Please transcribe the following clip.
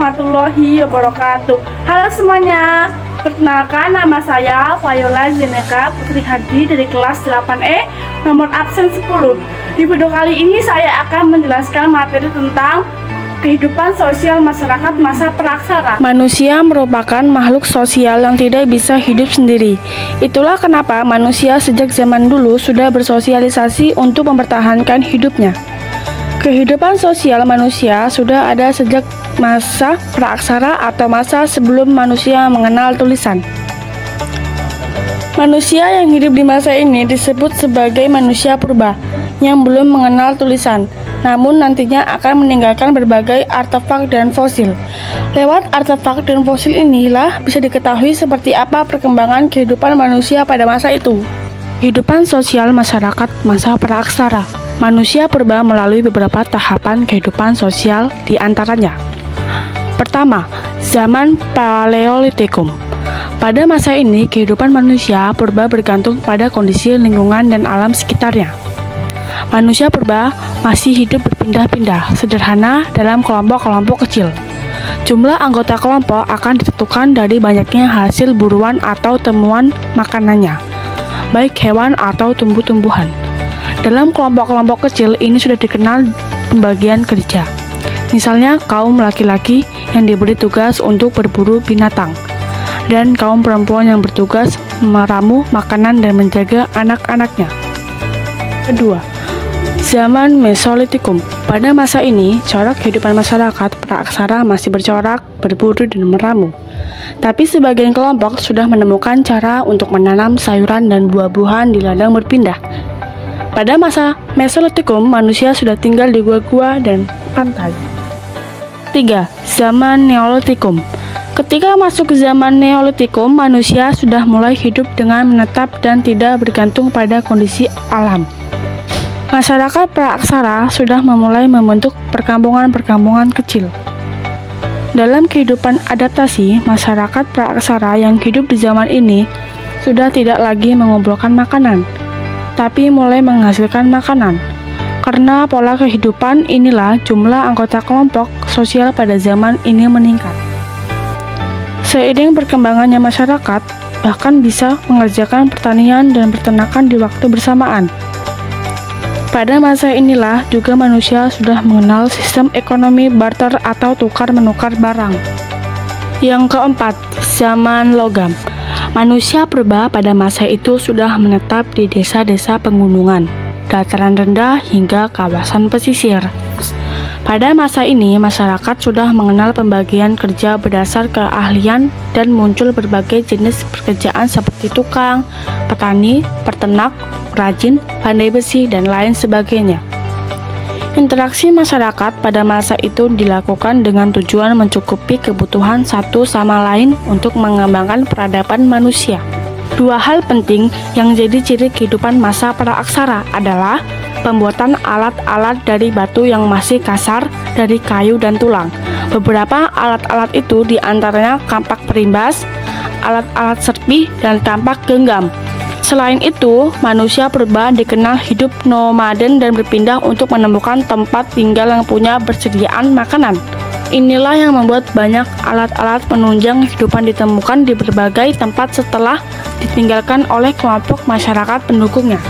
warahmatullahi wabarakatuh. Halo semuanya, perkenalkan nama saya Viola Zeneka Putri Hadi dari kelas 8E nomor absen 10. Di video kali ini saya akan menjelaskan materi tentang kehidupan sosial masyarakat masa praksara. Manusia merupakan makhluk sosial yang tidak bisa hidup sendiri. Itulah kenapa manusia sejak zaman dulu sudah bersosialisasi untuk mempertahankan hidupnya. Kehidupan sosial manusia sudah ada sejak masa praaksara atau masa sebelum manusia mengenal tulisan. Manusia yang hidup di masa ini disebut sebagai manusia purba yang belum mengenal tulisan, namun nantinya akan meninggalkan berbagai artefak dan fosil. Lewat artefak dan fosil inilah bisa diketahui seperti apa perkembangan kehidupan manusia pada masa itu. Kehidupan sosial masyarakat masa praaksara. Manusia purba melalui beberapa tahapan kehidupan sosial di antaranya. Pertama, zaman Paleolitikum. Pada masa ini, kehidupan manusia purba bergantung pada kondisi lingkungan dan alam sekitarnya. Manusia purba masih hidup berpindah-pindah, sederhana dalam kelompok-kelompok kecil. Jumlah anggota kelompok akan ditentukan dari banyaknya hasil buruan atau temuan makanannya, baik hewan atau tumbuh-tumbuhan. Dalam kelompok-kelompok kecil ini sudah dikenal pembagian kerja. Misalnya kaum laki-laki yang diberi tugas untuk berburu binatang, dan kaum perempuan yang bertugas meramu makanan dan menjaga anak-anaknya. Kedua, zaman Mesolitikum. Pada masa ini, corak kehidupan masyarakat praaksara masih bercorak, berburu, dan meramu. Tapi sebagian kelompok sudah menemukan cara untuk menanam sayuran dan buah-buahan di ladang berpindah. Pada masa Mesolitikum, manusia sudah tinggal di gua-gua dan pantai. 3. Zaman Neolitikum. Ketika masuk ke zaman Neolitikum, manusia sudah mulai hidup dengan menetap dan tidak bergantung pada kondisi alam. Masyarakat praaksara sudah memulai membentuk perkampungan-perkampungan kecil. Dalam kehidupan adaptasi, masyarakat praaksara yang hidup di zaman ini sudah tidak lagi mengumpulkan makanan, tapi mulai menghasilkan makanan. Karena pola kehidupan inilah jumlah anggota kelompok sosial pada zaman ini meningkat. Seiring perkembangannya masyarakat, bahkan bisa mengerjakan pertanian dan peternakan di waktu bersamaan. Pada masa inilah juga manusia sudah mengenal sistem ekonomi barter atau tukar-menukar barang. Yang keempat, zaman logam. Manusia purba pada masa itu sudah menetap di desa-desa pegunungan, dataran rendah hingga kawasan pesisir. Pada masa ini, masyarakat sudah mengenal pembagian kerja berdasar keahlian dan muncul berbagai jenis pekerjaan seperti tukang, petani, peternak, perajin, pandai besi, dan lain sebagainya. Interaksi masyarakat pada masa itu dilakukan dengan tujuan mencukupi kebutuhan satu sama lain untuk mengembangkan peradaban manusia. Dua hal penting yang jadi ciri kehidupan masa praaksara adalah pembuatan alat-alat dari batu yang masih kasar, dari kayu dan tulang. Beberapa alat-alat itu diantaranya kampak perimbas, alat-alat serpih, dan kampak genggam. Selain itu, manusia purba dikenal hidup nomaden dan berpindah untuk menemukan tempat tinggal yang punya persediaan makanan. Inilah yang membuat banyak alat-alat penunjang kehidupan ditemukan di berbagai tempat setelah ditinggalkan oleh kelompok masyarakat pendukungnya.